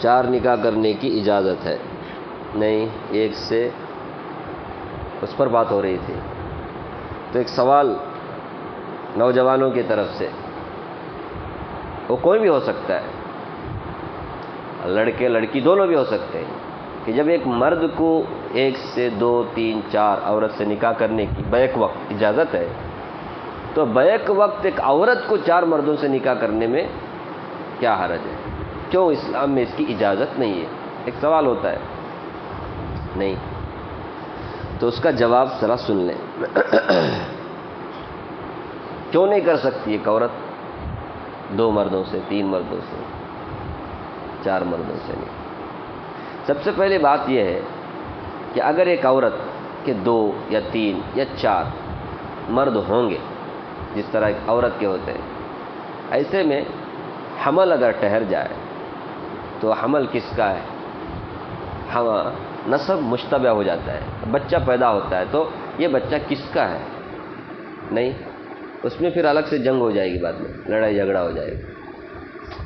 4 نکاح کرنے کی اجازت ہے؟ نہیں، ایک سے اس پر بات ہو رہی تھی. تو ایک سوال نوجوانوں کی طرف سے، وہ کوئی بھی ہو سکتا ہے، لڑکے لڑکی دونوں بھی ہو سکتے ہیں، کہ جب ایک مرد کو 1 سے 2 3 4 عورت سے نکاح کرنے کی بیک وقت اجازت ہے، تو بیک وقت ایک عورت کو 4 مردوں سے نکاح کرنے میں کیا حرج ہے؟ کیوں اسلام میں اس کی اجازت نہیں ہے؟ ایک سوال ہوتا ہے. نہیں، تو اس کا جواب ذرا سن لیں. کیوں نہیں کر سکتی ایک عورت 2 مردوں سے، 3 مردوں سے، 4 مردوں سے نہیں؟ سب سے پہلے بات یہ ہے کہ اگر ایک عورت کے 2 یا 3 یا 4 مرد ہوں گے، جس طرح ایک عورت کے ہوتے ہیں، ایسے میں حمل اگر ٹھہر جائے تو حمل کس کا ہے؟ نسب مشتبہ ہو جاتا ہے، بچہ پیدا ہوتا ہے تو یہ بچہ کس کا ہے؟ نہیں، اس میں پھر الگ سے جنگ ہو جائے گی، بعد میں لڑائی جھگڑا ہو جائے گا.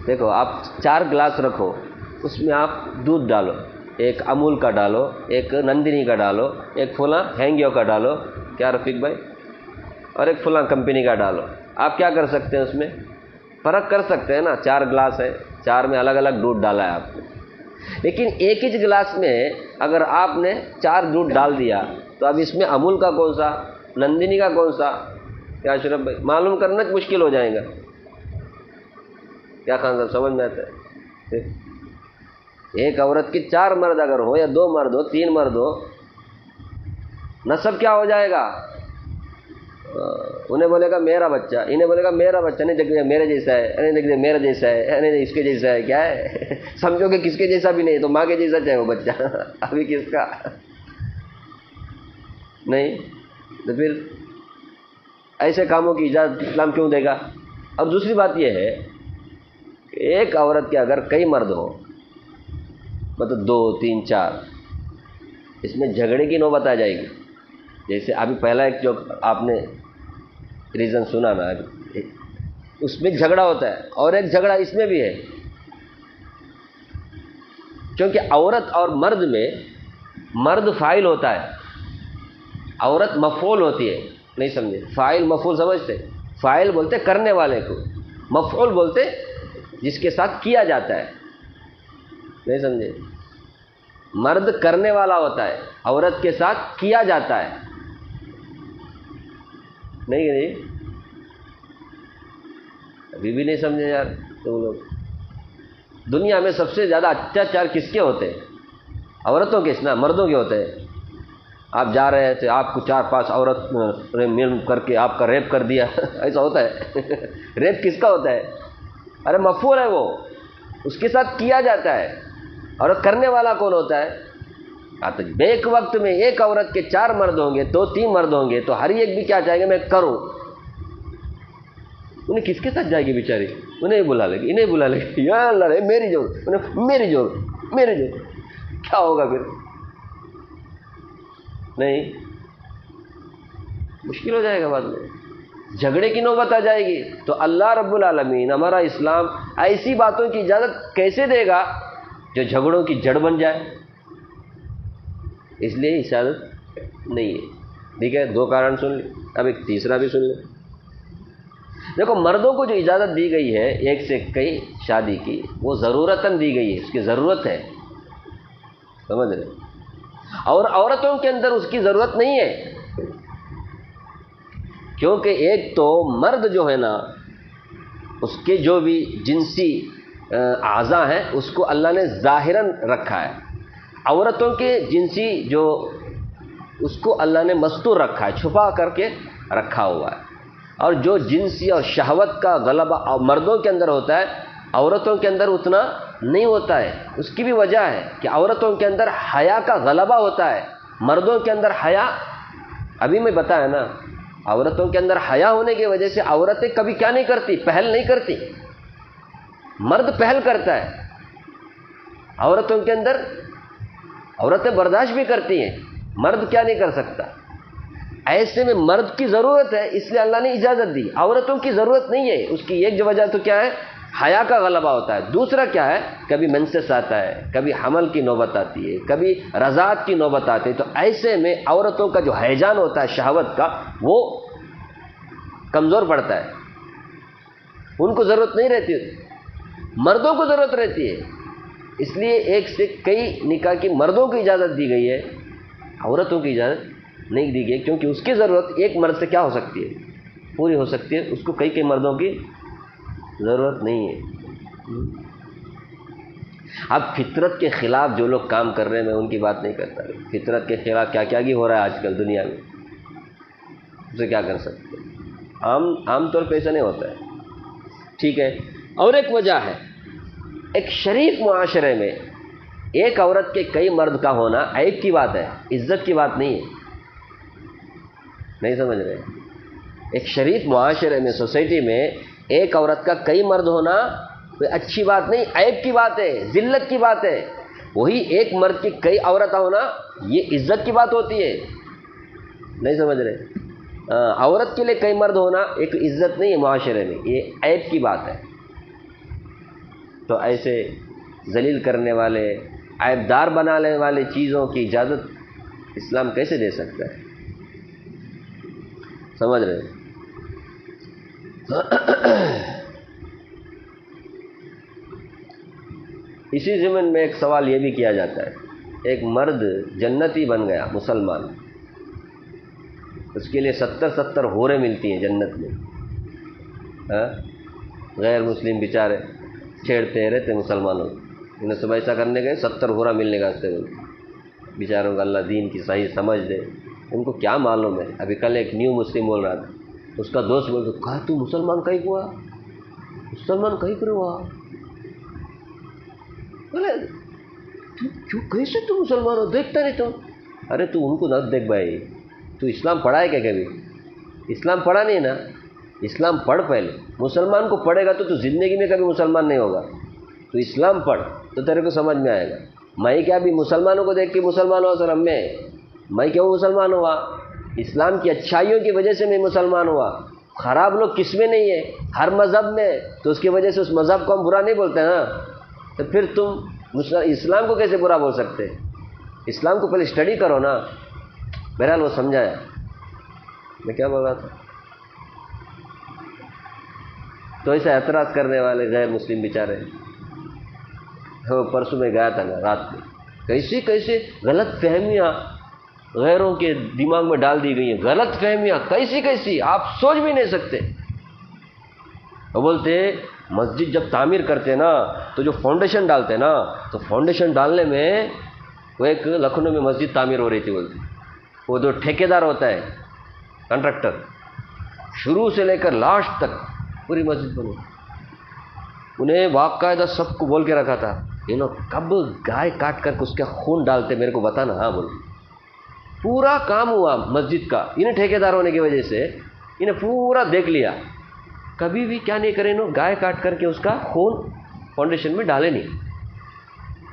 دیکھو، آپ 4 گلاس رکھو، اس میں آپ دودھ ڈالو، ایک امول کا ڈالو، ایک نندنی کا ڈالو، ایک فلاں ہینگیو کا ڈالو، کیا رفیق بھائی، اور ایک فلاں کمپنی کا ڈالو. آپ کیا کر سکتے ہیں؟ اس میں فرق کر سکتے ہیں نا. 4 گلاس ہے، 4 میں الگ الگ دودھ ڈالا ہے آپ نے، لیکن ایک ہی گلاس میں اگر آپ نے 4 دودھ ڈال دیا تو اب اس میں امول کا کون سا، نندنی کا کون سا، کیا اشرف بھائی معلوم کرنا مشکل ہو جائے گا. کیا خان صاحب سمجھ میں آتا ہے؟ ایک عورت کی 4 مرد اگر ہو یا 2 مرد ہو، 3 مرد ہو، نسب کیا ہو جائے گا؟ انہیں بولے گا میرا بچہ، انہیں بولے گا میرا بچہ، نہیں دیکھ میرے جیسا ہے، نہیں دیکھ میرا جیسا ہے، نہیں اس کے جیسا ہے. کیا ہے؟ سمجھو کہ کس کے جیسا بھی نہیں، تو ماں کے جیسا چاہے وہ بچہ. ابھی کس کا نہیں؟ تو پھر ایسے کاموں کی اجازت اسلام کیوں دے گا؟ اور دوسری بات یہ ہے کہ ایک عورت کے اگر کئی مرد ہو، مطلب 2 3 4، اس میں جھگڑے کی نوبت آ جائے گی. جیسے ابھی پہلا ایک جو آپ نے ریزن سنا نا، اس میں جھگڑا ہوتا ہے، اور ایک جھگڑا اس میں بھی ہے، کیونکہ عورت اور مرد میں مرد فاعل ہوتا ہے، عورت مفعول ہوتی ہے. نہیں سمجھے؟ فاعل مفعول سمجھتے؟ فاعل بولتے کرنے والے کو، مفعول بولتے جس کے ساتھ کیا جاتا ہے. نہیں سمجھے؟ مرد کرنے والا ہوتا ہے، عورت کے ساتھ کیا جاتا ہے. نہیں ابھی بھی نہیں سمجھے یار تم لوگ. دنیا میں سب سے زیادہ اتیاچار کس کے ہوتے ہیں؟ عورتوں کے، نا مردوں کے ہوتے ہیں. آپ جا رہے تھے، آپ کو 4 5 عورت نے مل کر کے آپ کا ریپ کر دیا. ایسا ہوتا ہے؟ ریپ کس کا ہوتا ہے؟ ارے مفعول ہے، وہ اس کے ساتھ کیا جاتا ہے. اور کرنے والا کون ہوتا ہے؟ ایک وقت میں ایک عورت کے 4 مرد ہوں گے، 2 3 مرد ہوں گے، تو ہر ایک بھی کیا چاہے گا میں کروں. انہیں کس کے ساتھ جائے گی بیچاری؟ انہیں بلا لے گی، انہیں بلا لے گی، یا اللہ رے میری جوڑ، میری جوڑ، میری جوڑ. کیا ہوگا پھر؟ نہیں، مشکل ہو جائے گا، بعد میں جھگڑے کی نوبت آ جائے گی. تو اللہ رب العالمین، ہمارا اسلام ایسی باتوں کی اجازت کیسے دے گا جو جھگڑوں کی جڑ بن جائے؟ اس لیے اجازت نہیں ہے. ٹھیک ہے، 2 کارن سن لیں، اب ایک تیسرا بھی سن لیں. دیکھو، مردوں کو جو اجازت دی گئی ہے 1 سے کئی شادی کی، وہ ضرورتاً دی گئی ہے، اس کی ضرورت ہے، سمجھ رہے؟ اور عورتوں کے اندر اس کی ضرورت نہیں ہے، کیونکہ ایک تو مرد جو ہے نا، اس کے جو بھی جنسی اعضاء ہیں اس کو اللہ نے ظاہراً رکھا ہے. عورتوں کے جنسی جو، اس کو اللہ نے مستور رکھا ہے، چھپا کر کے رکھا ہوا ہے. اور جو جنسی اور شہوت کا غلبہ مردوں کے اندر ہوتا ہے، عورتوں کے اندر اتنا نہیں ہوتا ہے. اس کی بھی وجہ ہے کہ عورتوں کے اندر حیا کا غلبہ ہوتا ہے، مردوں کے اندر حیا، ابھی میں بتایا نا، عورتوں کے اندر حیا ہونے کی وجہ سے عورتیں کبھی کیا نہیں کرتی؟ پہل نہیں کرتی. مرد پہل کرتا ہے، عورتوں کے اندر عورتیں برداشت بھی کرتی ہیں، مرد کیا نہیں کر سکتا. ایسے میں مرد کی ضرورت ہے، اس لیے اللہ نے اجازت دی. عورتوں کی ضرورت نہیں ہے. اس کی ایک وجہ تو کیا ہے؟ حیا کا غلبہ ہوتا ہے. دوسرا کیا ہے، کبھی منسس آتا ہے، کبھی حمل کی نوبت آتی ہے، کبھی رضاعت کی نوبت آتی ہے. تو ایسے میں عورتوں کا جو ہیجان ہوتا ہے شہوت کا، وہ کمزور پڑتا ہے. ان کو ضرورت نہیں رہتی، مردوں کو ضرورت رہتی ہے. اس لیے ایک سے کئی نکاح کی مردوں کی اجازت دی گئی ہے، عورتوں کی اجازت نہیں دی گئی، کیونکہ اس کی ضرورت ایک مرد سے کیا ہو سکتی ہے، پوری ہو سکتی ہے. اس کو کئی مردوں کی ضرورت نہیں ہے. اب فطرت کے خلاف جو لوگ کام کر رہے ہیں، میں ان کی بات نہیں کرتا. فطرت کے خلاف کیا کیا ہو رہا ہے آج کل دنیا میں، اسے کیا کر سکتے ہیں. عام طور پہ ایسا نہیں ہوتا ہے. ٹھیک ہے. اور ایک وجہ ہے، ایک شریف معاشرے میں ایک عورت کے کئی مرد کا ہونا عیب کی بات ہے، عزت کی بات نہیں ہے. نہیں سمجھ رہے؟ ایک شریف معاشرے میں، سوسائٹی میں ایک عورت کا کئی مرد ہونا کوئی اچھی بات نہیں، عیب کی بات ہے، ذلت کی بات ہے. وہی ایک مرد کی کئی عورتیں ہونا یہ عزت کی بات ہوتی ہے. نہیں سمجھ رہے؟ عورت کے لیے کئی مرد ہونا ایک عزت نہیں ہے معاشرے میں، یہ عیب کی بات ہے. تو ایسے ذلیل کرنے والے، عیب دار بنانے والے چیزوں کی اجازت اسلام کیسے دے سکتا ہے؟ سمجھ رہے ہیں؟ اسی ضمن میں ایک سوال یہ بھی کیا جاتا ہے، ایک مرد جنتی بن گیا مسلمان، اس کے لیے 70 حوریں ملتی ہیں جنت میں. غیر مسلم بیچارے چھیڑتے رہتے مسلمانوں، انہیں صبح ایسا کرنے گئے 70 حورا ملنے کا، اس سے بیچاروں کو اللہ دین کی صحیح سمجھ دے. ان کو کیا معلوم ہے. ابھی کل ایک نیو مسلم بول رہا تھا، اس کا دوست بول کے کہا تو مسلمان کہیں ہوا، مسلمان کہیں پر ہوا. بولے کیوں، کیسے تو مسلمان ہو، دیکھتا نہیں تو. ارے تو ان کو نہ دیکھ بھائی، تو اسلام پڑھا ہے کیا کبھی؟ اسلام پڑھا نہیں نا. اسلام پڑھ پہلے. مسلمان کو پڑھے گا تو زندگی میں کبھی مسلمان نہیں ہوگا. تو اسلام پڑھ تو تیرے کو سمجھ میں آئے گا. میں کیا بھی مسلمانوں کو دیکھ کے مسلمان ہوا سر؟ میں کیوں مسلمان ہوا؟ اسلام کی اچھائیوں کی وجہ سے میں مسلمان ہوا. خراب لوگ کس میں نہیں ہے؟ ہر مذہب میں. تو اس کی وجہ سے اس مذہب کو ہم برا نہیں بولتے نا. تو پھر تم اسلام کو کیسے برا بول سکتے؟ اسلام کو پہلے اسٹڈی کرو نا. بہرحال وہ سمجھایا. میں کیا بول رہا تھا؟ تو ایسے اعتراض کرنے والے غیر مسلم بیچارے، پرسوں میں گیا تھا نا رات میں، کیسی غلط فہمیاں غیروں کے دماغ میں ڈال دی گئی ہیں. غلط فہمیاں کیسی آپ سوچ بھی نہیں سکتے. وہ بولتے مسجد جب تعمیر کرتے نا تو جو فاؤنڈیشن ڈالتے نا، تو فاؤنڈیشن ڈالنے میں وہ ایک لکھنؤ میں مسجد تعمیر ہو رہی تھی، بولتے وہ جو ٹھیکیدار ہوتا ہے کنٹریکٹر، شروع سے لے کر لاسٹ تک پوری مسجد بنی. انہیں باقاعدہ سب کو بول کے رکھا تھا، کب گائے کاٹ کر اس کا خون ڈالتے میرے کو بتانا. ہاں بول. پورا کام ہوا مسجد کا، انہیں ٹھیکیدار ہونے کی وجہ سے انہیں پورا دیکھ لیا. کبھی بھی کیا نہیں کرے، گائے کاٹ کر کے اس کا خون فاؤنڈیشن میں ڈالے نہیں.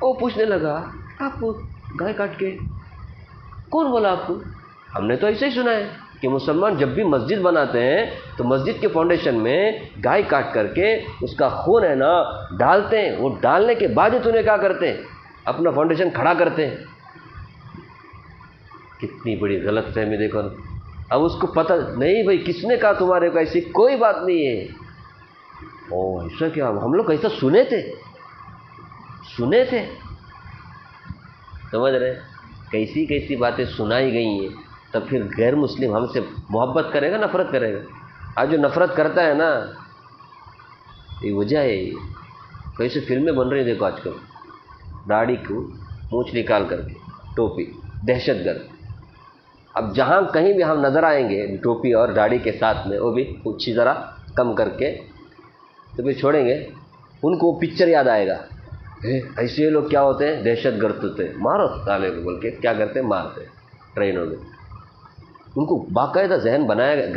وہ پوچھنے لگا آپ گائے کاٹ کے، کون بولا آپ کو؟ ہم نے تو ایسے ہی سنا ہے کہ مسلمان جب بھی مسجد بناتے ہیں تو مسجد کے فاؤنڈیشن میں گائے کاٹ کر کے اس کا خون ہے نا ڈالتے ہیں. وہ ڈالنے کے بعد ہی تو کیا کرتے ہیں، اپنا فاؤنڈیشن کھڑا کرتے ہیں. کتنی بڑی غلط فہمی دیکھو. اب اس کو پتہ نہیں بھائی کس نے کہا تمہارے کو، ایسی کوئی بات نہیں ہے. او ایسا کیا، ہم لوگ ایسا سنے تھے. سمجھ رہے؟ کیسی باتیں سنائی گئی ہیں. تب پھر غیر مسلم ہم سے محبت کرے گا، نفرت کرے گا؟ آج جو نفرت کرتا ہے نا، یہ وجہ ہے. کیسے فلمیں بن رہی ہیں دیکھو آج کل، داڑھی کو مونچھ نکال کر کے ٹوپی، دہشت گرد. اب جہاں کہیں بھی ہم نظر آئیں گے ٹوپی اور داڑھی کے ساتھ میں، وہ بھی کچھ ذرا کم کر کے، تو پھر چھوڑیں گے. ان کو وہ پکچر یاد آئے گا، ایسے لوگ کیا ہوتے ہیں، دہشت گرد ہوتے ہیں، مارو سالے کو بول کے کیا کرتے ہیں، مارتے ہیں ٹرینوں میں. ان کو باقاعدہ ذہن بنایا گیا،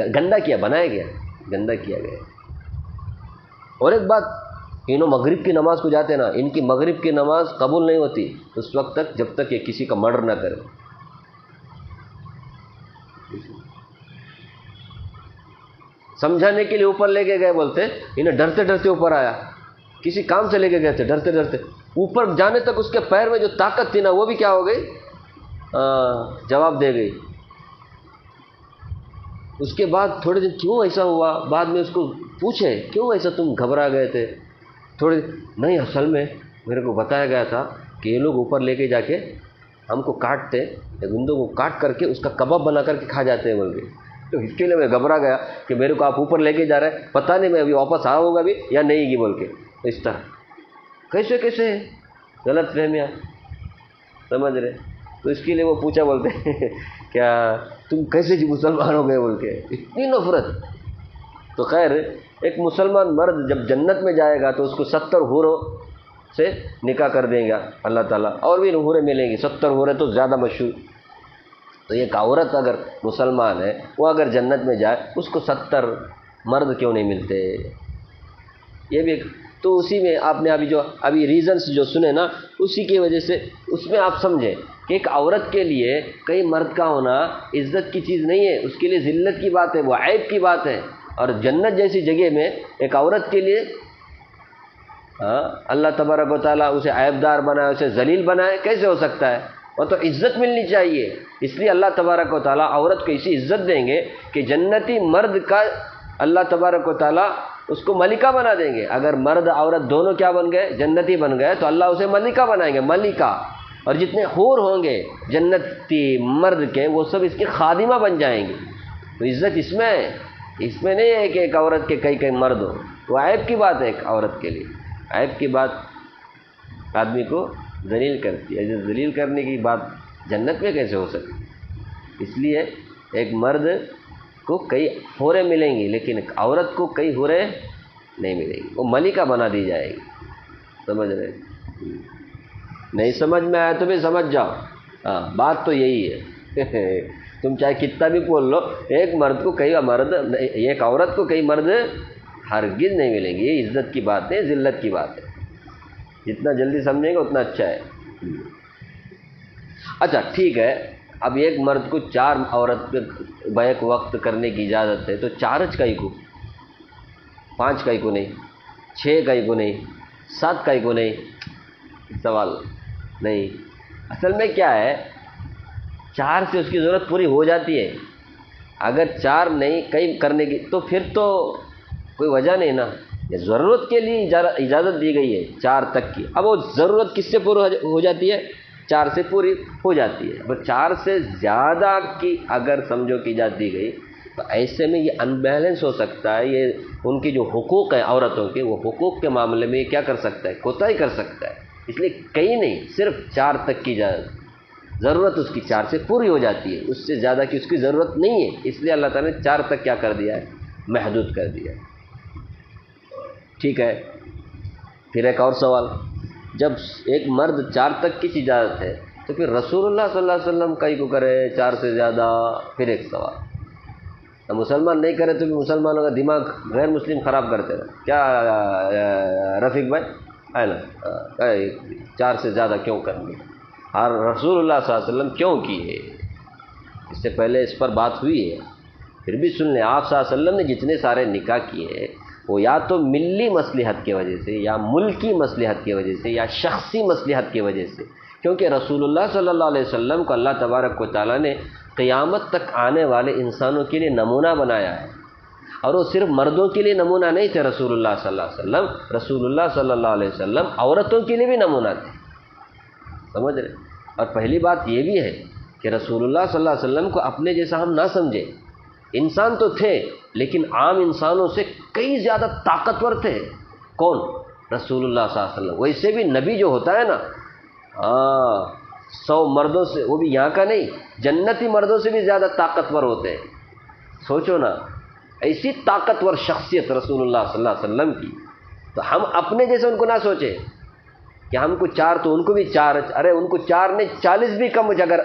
گندا کیا گیا. اور ایک بات، مغرب کی نماز کو جاتے ہیں نا، ان کی مغرب کی نماز قبول نہیں ہوتی اس وقت تک جب تک یہ کسی کا مرڈر نہ کرے. سمجھانے کے لیے اوپر لے کے گئے، بولتے انہیں ڈرتے ڈرتے اوپر آیا. کسی کام سے لے کے گئے تھے ڈرتے ڈرتے، اوپر جانے تک اس کے پیر میں جو طاقت تھی نا وہ بھی کیا ہو گئی، جواب دے گئی۔ اس کے بعد تھوڑے دن کیوں ایسا ہوا، بعد میں اس کو پوچھے کیوں ایسا تم گھبرا گئے تھے تھوڑے، نہیں اصل میں میرے کو بتایا گیا تھا کہ یہ لوگ اوپر لے کے جا کے ہم کو کاٹتے، گندوں کو کاٹ کر کے اس کا کباب بنا کر کے کھا جاتے ہیں بول کے، تو اس کے لیے میں گھبرا گیا کہ میرے کو آپ اوپر لے کے جا رہے ہیں، پتہ نہیں میں ابھی واپس آؤں گا بھی یا نہیں گی بول کے۔ اس طرح کیسے کیسے غلط فہمیاں، سمجھ رہے؟ تو اس کے لیے وہ پوچھا بولتے کیا تم کیسے جی مسلمان ہو گئے بول کے، اتنی نفرت۔ تو خیر ایک مسلمان مرد جب جنت میں جائے گا تو اس کو 70 حوروں سے نکاح کر دیں گا اللہ تعالیٰ، اور بھی حوریں ملیں گی، 70 حوریں تو زیادہ مشہور۔ تو ایک عورت اگر مسلمان ہے وہ اگر جنت میں جائے اس کو 70 مرد کیوں نہیں ملتے؟ یہ بھی تو اسی میں آپ نے ابھی ریزنس جو سنے نا، اسی کی وجہ سے اس میں آپ سمجھیں کہ ایک عورت کے لیے کئی مرد کا ہونا عزت کی چیز نہیں ہے، اس کے لیے ذلت کی بات ہے، وہ عیب کی بات ہے۔ اور جنت جیسی جگہ میں ایک عورت کے لیے اللہ تبارک و تعالیٰ اسے عیب دار بنائے، اسے ذلیل بنائے، کیسے ہو سکتا ہے؟ وہ تو عزت ملنی چاہیے۔ اس لیے اللہ تبارک و تعالیٰ عورت کو ایسی عزت دیں گے کہ جنتی مرد کا اللہ تبارک و تعالیٰ اس کو ملکہ بنا دیں گے۔ اگر مرد عورت دونوں کیا بن گئے، جنتی بن گئے، تو اللہ اسے ملکہ بنائیں گے، ملکہ۔ اور جتنے حور ہوں گے جنتی مرد کے وہ سب اس کی خادمہ بن جائیں گے۔ تو عزت اس میں ہے، اس میں نہیں ہے کہ ایک عورت کے کئی مرد ہو، وہ عیب کی بات ہے ایک عورت کے لیے، عیب کی بات آدمی کو ذلیل کرتی ہے۔ ذلیل کرنے کی بات جنت میں کیسے ہو سکتی؟ اس لیے ایک مرد کو کئی حوریں ملیں گی لیکن ایک عورت کو کئی حوریں نہیں ملیں گی، وہ ملکہ بنا دی جائے گی۔ سمجھ رہے؟ نہیں سمجھ میں آیا تو بھی سمجھ جاؤ، ہاں بات تو یہی ہے۔ تم چاہے کتنا بھی بول لو، ایک مرد کو کئی مرد، ایک عورت کو کئی مرد ہرگز نہیں ملیں گے۔ یہ عزت کی بات ہے، ذلت کی بات ہے۔ جتنا جلدی سمجھیں گے اتنا اچھا ہے۔ اچھا ٹھیک ہے، اب ایک مرد کو 4 عورت پہ بیک وقت کرنے کی اجازت ہے، تو 4 کئی کو، 5 کئی کو نہیں، 6 کئی کو نہیں، 7 کئی کو نہیں؟ سوال نہیں۔ اصل میں کیا ہے، 4 سے اس کی ضرورت پوری ہو جاتی ہے۔ اگر 4 نہیں کئی کرنے کی تو پھر تو کوئی وجہ نہیں نا، یہ ضرورت کے لیے اجازت دی گئی ہے 4 تک کی۔ اب وہ ضرورت کس سے پوری ہو جاتی ہے؟ 4 سے پوری ہو جاتی ہے۔ اب 4 سے زیادہ کی اگر سمجھو کی اجازت دی گئی تو ایسے میں یہ انبیلنس ہو سکتا ہے، یہ ان کی جو حقوق ہیں عورتوں کے، وہ حقوق کے معاملے میں یہ کیا کر سکتا ہے، کوتاہی کر سکتا ہے۔ اس لیے کئی نہیں، صرف 4 تک کی اجازت، ضرورت اس کی 4 سے پوری ہو جاتی ہے، اس سے زیادہ کی اس کی ضرورت نہیں ہے۔ اس لیے اللہ تعالیٰ نے 4 تک کیا کر دیا ہے، محدود کر دیا ہے۔ ٹھیک ہے، پھر ایک اور سوال، جب ایک مرد 4 تک کی اجازت ہے تو پھر رسول اللہ صلی اللہ علیہ وسلم کئی کو کرے 4 سے زیادہ؟ پھر ایک سوال، مسلمان نہیں کرے تو بھی مسلمانوں کا دماغ غیر مسلم خراب کرتے رہے، کیا رفیق بھائی ہے نا، 4 سے زیادہ کیوں کرنی؟ اور رسول اللہ صلی اللہ علیہ وسلم کیوں کیے؟ اس سے پہلے اس پر بات ہوئی ہے، پھر بھی سن لیں، آپ صلی اللہ علیہ وسلم نے جتنے سارے نکاح کیے وہ یا تو ملی مصلحت کی وجہ سے، یا ملکی مصلحت کی وجہ سے، یا شخصی مصلحت کی وجہ سے، کیونکہ رسول اللہ صلی اللہ علیہ وسلم کو اللہ تبارک و تعالیٰ نے قیامت تک آنے والے انسانوں کے لیے نمونہ بنایا ہے، اور وہ صرف مردوں کے لیے نمونہ نہیں تھے رسول اللہ صلی اللہ علیہ وسلم، رسول اللہ صلی اللہ علیہ وسلم عورتوں کے لیے بھی نمونہ تھے، سمجھ رہے؟ اور پہلی بات یہ بھی ہے کہ رسول اللہ صلی اللہ علیہ وسلم کو اپنے جیسا ہم نہ سمجھیں، انسان تو تھے لیکن عام انسانوں سے کئی زیادہ طاقتور تھے۔ کون؟ رسول اللہ صلی اللہ علیہ وسلم۔ ویسے بھی نبی جو ہوتا ہے نا، 100 مردوں سے، وہ بھی یہاں کا نہیں، جنتی مردوں سے بھی زیادہ طاقتور ہوتے ہیں۔ سوچو نا، ایسی طاقتور شخصیت رسول اللہ صلی اللہ علیہ وسلم کی، تو ہم اپنے جیسے ان کو نہ سوچیں کہ ہم کو 4 تو ان کو بھی 4، ارے ان کو 4 نہیں 40 بھی کم اگر،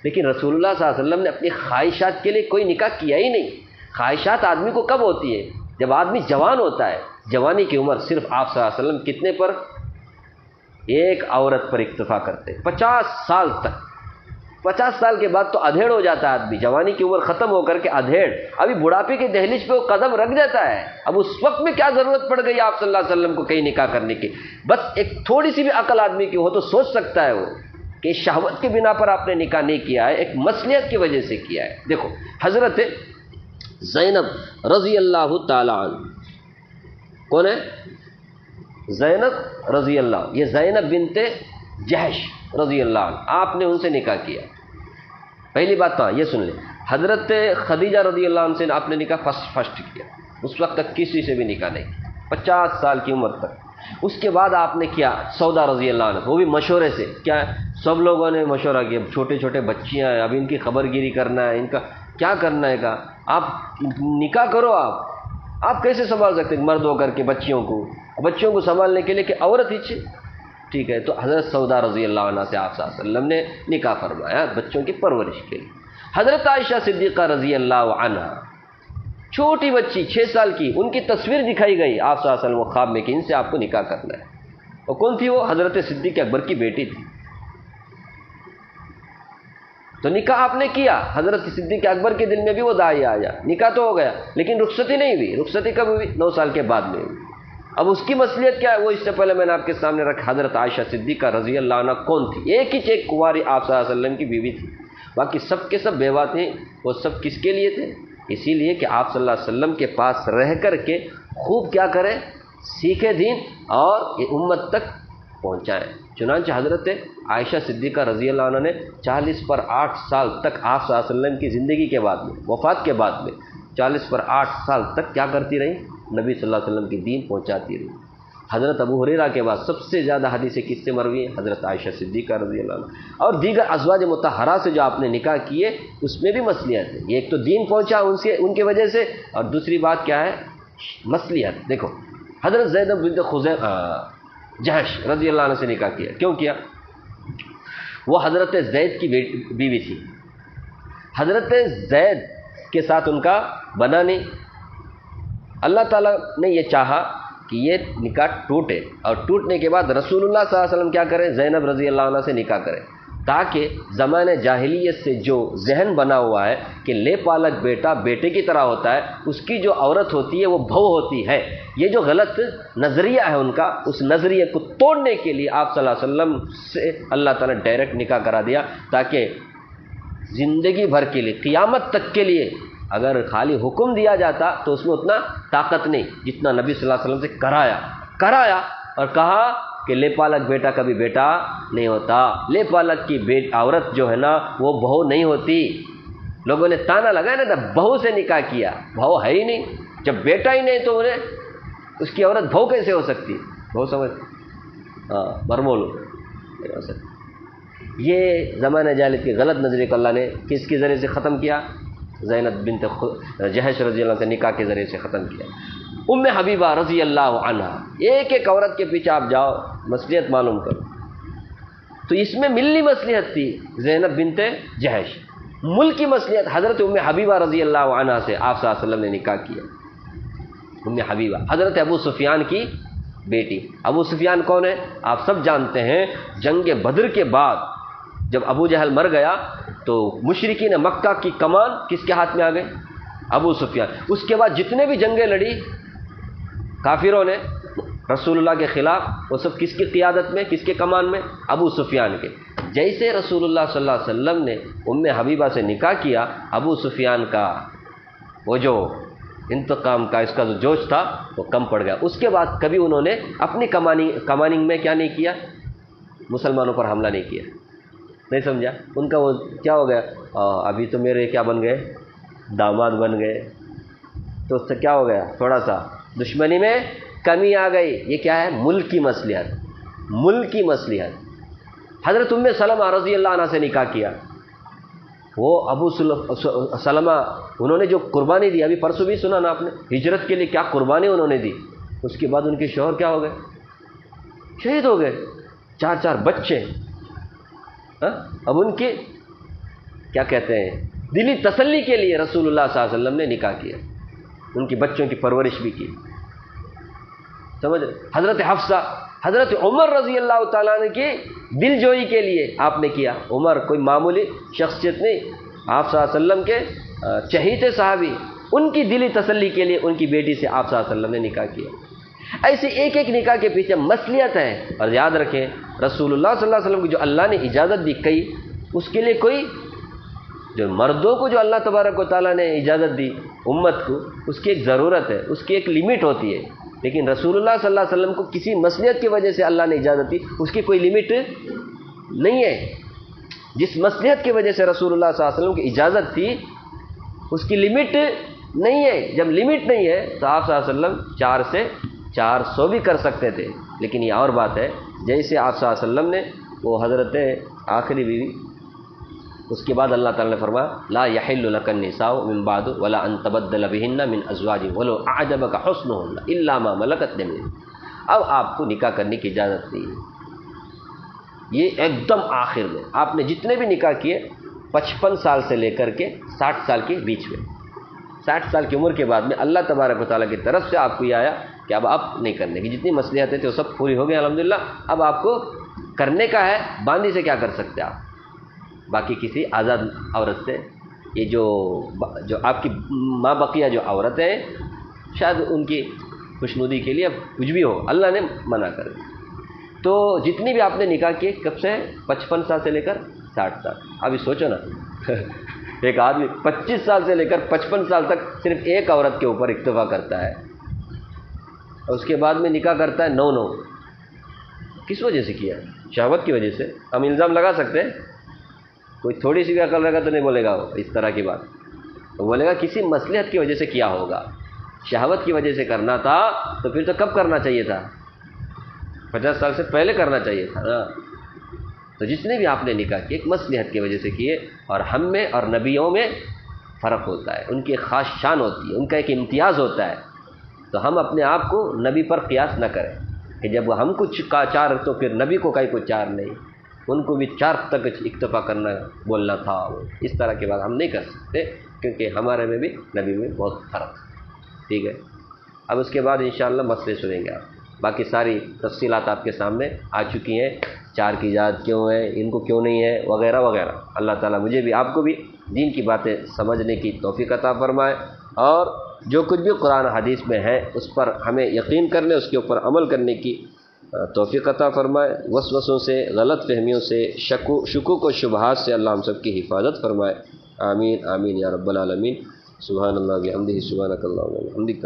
لیکن رسول اللہ صلی اللہ علیہ وسلم نے اپنی خواہشات کے لیے کوئی نکاح کیا ہی نہیں۔ خواہشات آدمی کو کب ہوتی ہے؟ جب آدمی جوان ہوتا ہے، جوانی کی عمر صرف آپ صلی اللہ علیہ وسلم کتنے پر؟ ایک عورت پر اکتفا کرتے 50 سال تک، 50 سال کے بعد تو ادھیڑ ہو جاتا ہے آدمی، جوانی کی عمر ختم ہو کر کے ادھیڑ، ابھی بڑھاپے کی دہلیز پہ وہ قدم رکھ جاتا ہے. اب اس وقت میں کیا ضرورت پڑ گئی آپ صلی اللہ علیہ وسلم کو کہیں نکاح کرنے کی؟ بس ایک تھوڑی سی بھی عقل آدمی کی ہو تو سوچ سکتا ہے وہ کہ شہوت کی بنا پر آپ نے نکاح نہیں کیا ہے، ایک مصلحت کی وجہ سے کیا ہے. دیکھو حضرت زینب رضی اللہ تعالی عنہ، کون ہے؟ زینب رضی اللہ، یہ زینب بنت جہش رضی اللہ عنہ، آپ نے ان سے نکاح کیا. پہلی بات تو یہ سن لیں، حضرت خدیجہ رضی اللہ عنہ سے آپ نے نکاح فرسٹ کیا، اس وقت تک کسی سے بھی نکاح نہیں کیا، 50 سال کی عمر تک. اس کے بعد آپ نے کیا سودا رضی اللہ عنہ، وہ بھی مشورے سے. کیا سب لوگوں نے مشورہ کیا، چھوٹے چھوٹے بچیاں ہیں، اب ان کی خبر گیری کرنا ہے، ان کا کیا کرنا ہے، کہا آپ نکاح کرو. آپ کیسے سنبھال سکتے ہیں مرد ہو کر کے بچیوں کو سنبھالنے کے لیے کہ عورت ہی چاہیے. ٹھیک ہے، تو حضرت سودا رضی اللہ عنہ سے آپ صلی اللہ علیہ وسلم نے نکاح فرمایا بچوں کی پرورش کے لیے. حضرت عائشہ صدیقہ رضی اللہ عنہ، چھوٹی بچی 6 سال کی، ان کی تصویر دکھائی گئی آپ صلی اللہ علیہ وسلم خواب میں کہ ان سے آپ کو نکاح کرنا ہے. اور کون تھی وہ؟ حضرت صدیق اکبر کی بیٹی تھی. تو نکاح آپ نے کیا. حضرت صدیق اکبر کے دل میں بھی وہ داعی آیا، نکاح تو ہو گیا لیکن رخصتی نہیں ہوئی. رخصتی کب ہوئی؟ 9 سال کے بعد میں ہوئی. اب اس کی مصلحت کیا ہے وہ اس سے پہلے میں نے آپ کے سامنے رکھا. حضرت عائشہ صدیقہ رضی اللہ عنہ کون تھی؟ ایک ہی ایک کنواری آپ صلی اللہ علیہ وسلم کی بیوی تھی، باقی سب کے سب بیوہ تھیں. وہ سب کس کے لیے تھے؟ اسی لیے کہ آپ صلی اللہ علیہ وسلم کے پاس رہ کر کے خوب کیا کریں، سیکھے دین اور یہ امت تک پہنچائیں. چنانچہ حضرت عائشہ صدیقہ رضی اللہ عنہ نے 40 پر 8 سال تک آپ صلی اللہ علیہ وسلم کی زندگی کے بعد میں، وفات کے بعد میں 40 پر 8 سال تک کیا کرتی رہی؟ نبی صلی اللہ علیہ وسلم کی دین پہنچاتی رہی. حضرت ابو ہریرہ کے بعد سب سے زیادہ حدیثیں کس سے مروی ہیں؟ حضرت عائشہ صدیقہ رضی اللہ عنہ. اور دیگر ازواج مطہرہ سے جو آپ نے نکاح کیے اس میں بھی مصلحت ہے. یہ ایک تو دین پہنچا ان کی وجہ سے، اور دوسری بات کیا ہے؟ مصلحت. دیکھو حضرت زینب بنت جہش رضی اللہ عنہ سے نکاح کیا. کیوں کیا؟ وہ حضرت زید کی بیوی تھی. حضرت زید کے ساتھ ان کا بنا نہیں. اللہ تعالیٰ نے یہ چاہا کہ یہ نکاح ٹوٹے، اور ٹوٹنے کے بعد رسول اللہ صلی اللہ علیہ وسلم کیا کریں؟ زینب رضی اللہ عنہ سے نکاح کریں، تاکہ زمانہ جاہلیت سے جو ذہن بنا ہوا ہے کہ لے پالک بیٹا بیٹے کی طرح ہوتا ہے، اس کی جو عورت ہوتی ہے وہ بہو ہوتی ہے، یہ جو غلط نظریہ ہے ان کا، اس نظریے کو توڑنے کے لیے آپ صلی اللہ علیہ وسلم سے اللہ تعالیٰ نے ڈائریکٹ نکاح کرا دیا، تاکہ زندگی بھر کے لیے قیامت تک کے لیے اگر خالی حکم دیا جاتا تو اس میں اتنا طاقت نہیں جتنا نبی صلی اللہ علیہ وسلم سے کرایا اور کہا کہ لے پالک بیٹا کبھی بیٹا نہیں ہوتا، لے پالک کی عورت جو ہے نا وہ بہو نہیں ہوتی. لوگوں نے تانا لگایا نا تھا بہو سے نکاح کیا، بہو ہے ہی نہیں، جب بیٹا ہی نہیں تو انہیں اس کی عورت بہو کیسے ہو سکتی؟ بہو سمجھ برمول ہو سکتی. یہ زمانہ جاہلیت کی غلط نظریے کو اللہ نے کس کے ذریعے سے ختم کیا؟ زینب بنت جہش رضی اللہ عنہ سے نکاح کے ذریعے سے ختم کیا. ام حبیبہ رضی اللہ عنہ، ایک ایک عورت کے پیچھے آپ جاؤ مصلحت معلوم کرو. تو اس میں ملی مصلحت تھی زینب بنت جہش. ملکی مصلحت حضرت ام حبیبہ رضی اللہ عنہ سے آپ صلی اللہ علیہ وسلم نے نکاح کیا. ام حبیبہ حضرت ابو سفیان کی بیٹی. ابو سفیان کون ہے؟ آپ سب جانتے ہیں. جنگ بدر کے بعد جب ابو جہل مر گیا تو مشرکین مکہ کی کمان کس کے ہاتھ میں آ گئی؟ ابو سفیان. اس کے بعد جتنے بھی جنگیں لڑی کافروں نے رسول اللہ کے خلاف، وہ سب کس کی قیادت میں، کس کے کمان میں؟ ابو سفیان کے. جیسے رسول اللہ صلی اللہ علیہ وسلم نے ام حبیبہ سے نکاح کیا، ابو سفیان کا وہ جو انتقام کا اس کا جو جوش تھا وہ کم پڑ گیا. اس کے بعد کبھی انہوں نے اپنی کماننگ میں کیا نہیں کیا؟ مسلمانوں پر حملہ نہیں کیا. نہیں سمجھا؟ ان کا وہ کیا ہو گیا؟ ابھی تو میرے کیا بن گئے؟ داماد بن گئے. تو اس سے کیا ہو گیا؟ تھوڑا سا دشمنی میں کمی آ گئی. یہ کیا ہے؟ ملک کی مصلحت. ملک کی مصلحت. حضرت ام سلمہ رضی اللہ عنہ سے نکاح کیا. وہ ابو سلمہ انہوں نے جو قربانی دی، ابھی پرسوں بھی سنا نا آپ نے، ہجرت کے لیے کیا قربانی انہوں نے دی. اس کے بعد ان کے شوہر کیا ہو گئے؟ شہید ہو گئے. 4 بچے. اب ان کے کیا کہتے ہیں دلی تسلی کے لیے رسول اللہ صلی اللہ علیہ وسلم نے نکاح کیا، ان کی بچوں کی پرورش بھی کی. سمجھ؟ حضرت حفصہ حضرت عمر رضی اللہ تعالیٰ عنہ کی دل جوئی کے لیے آپ نے کیا. عمر کوئی معمولی شخصیت نہیں، آپ صلی اللہ علیہ وسلم کے چہیتے صحابی، ان کی دلی تسلی کے لیے ان کی بیٹی سے آپ صلی اللہ علیہ وسلم نے نکاح کیا. ایسے ایک ایک نکاح کے پیچھے مصلحت ہے. اور یاد رکھیں رسول اللہ صلی اللہ علیہ وسلم کو جو اللہ نے اجازت دی کئی، اس کے لیے کوئی جو مردوں کو جو اللہ تبارک و تعالیٰ نے اجازت دی امت کو، اس کی ایک ضرورت ہے، اس کی ایک لمٹ ہوتی ہے. لیکن رسول اللہ صلی اللہ علیہ وسلم کو کسی مصلحت کی وجہ سے اللہ نے اجازت دی، اس کی کوئی لمٹ نہیں ہے. جس مصلحت کی وجہ سے رسول اللہ صلی اللہ علیہ وسلم کی اجازت تھی اس کی لمٹ نہیں ہے. جب لمٹ نہیں ہے تو آپ صلی اللہ علیہ وسلم 4 سے 400 بھی کر سکتے تھے. لیکن یہ اور بات ہے، جیسے آپ صلی اللہ علیہ وسلم نے وہ حضرت آخری بیوی، اس کے بعد اللہ تعالیٰ نے فرمایا لا یحل لک النساء من بعد ولا ان تبدل بهن من ازواج ولو اعجبک حسنهن الا ما ملکت یمینک. اب آپ کو نکاح کرنے کی اجازت نہیں ہے. یہ ایک دم آخر میں آپ نے جتنے بھی نکاح کیے 55 سال سے لے کر کے 60 سال کے بیچ میں، 60 سال کی عمر کے بعد میں اللہ تبارک و تعالیٰ کی طرف سے آپ کو یہ آیا کہ اب آپ نہیں کرنے کی، جتنی مصلحتیں تھیں وہ سب پوری ہو گئی الحمدللہ. اب آپ کو کرنے کا ہے، باندھی سے کیا کر سکتے آپ، باقی کسی آزاد عورت سے. یہ جو آپ کی ماں بقیہ جو عورتیں ہیں، شاید ان کی خوشنودی کے لیے اب کچھ بھی ہو، اللہ نے منع کر دیا. تو جتنی بھی آپ نے نکاح کیے کب سے، 55 سال سے لے کر 60 سال. ابھی سوچو نا ایک آدمی 25 سال سے لے کر 55 سال تک صرف ایک عورت کے اوپر اکتفا کرتا ہے، اور اس کے بعد میں نکاح کرتا ہے 9. کس وجہ سے کیا؟ شہوت کی وجہ سے. ہم الزام لگا سکتے ہیں، کوئی تھوڑی سی بھی عقل رہے گا تو نہیں بولے گا وہ اس طرح کی بات، وہ بولے گا کسی مصلحت کی وجہ سے کیا ہوگا. شہوت کی وجہ سے کرنا تھا تو پھر تو کب کرنا چاہیے تھا، 50 سال سے پہلے کرنا چاہیے تھا نا. تو جتنے بھی آپ نے نکاح کیے ایک مصلحت کی وجہ سے کیے. اور ہم میں اور نبیوں میں فرق ہوتا ہے، ان کی ایک خاص شان ہوتی ہے، ان کا ایک امتیاز ہوتا ہے. تو ہم اپنے آپ کو نبی پر قیاس نہ کریں کہ جب ہم کچھ کا 4 تو پھر نبی کو کہیں کوئی 4 نہیں، ان کو بھی 4 تک اکتفا کرنا بولنا تھا. اس طرح کی بات ہم نہیں کر سکتے، کیونکہ ہمارے میں بھی نبی میں بہت فرق ہے. ٹھیک ہے، اب اس کے بعد انشاءاللہ مسئلے سنیں گے آپ. باقی ساری تفصیلات آپ کے سامنے آ چکی ہیں، 4 کی اجازت کیوں ہے، ان کو کیوں نہیں ہے، وغیرہ وغیرہ. اللہ تعالیٰ مجھے بھی آپ کو بھی دین کی باتیں سمجھنے کی توفیق عطا فرمائے، اور جو کچھ بھی قرآن حدیث میں ہے اس پر ہمیں یقین کرنے، اس کے اوپر عمل کرنے کی توفیق عطا فرمائے. وسوسوں سے، غلط فہمیوں سے، شکوک و شبہات سے اللہ ہم سب کی حفاظت فرمائے. آمین آمین یا رب العالمین. سبحان اللہ بحمدہ، سبحانک اللہم وبحمدک.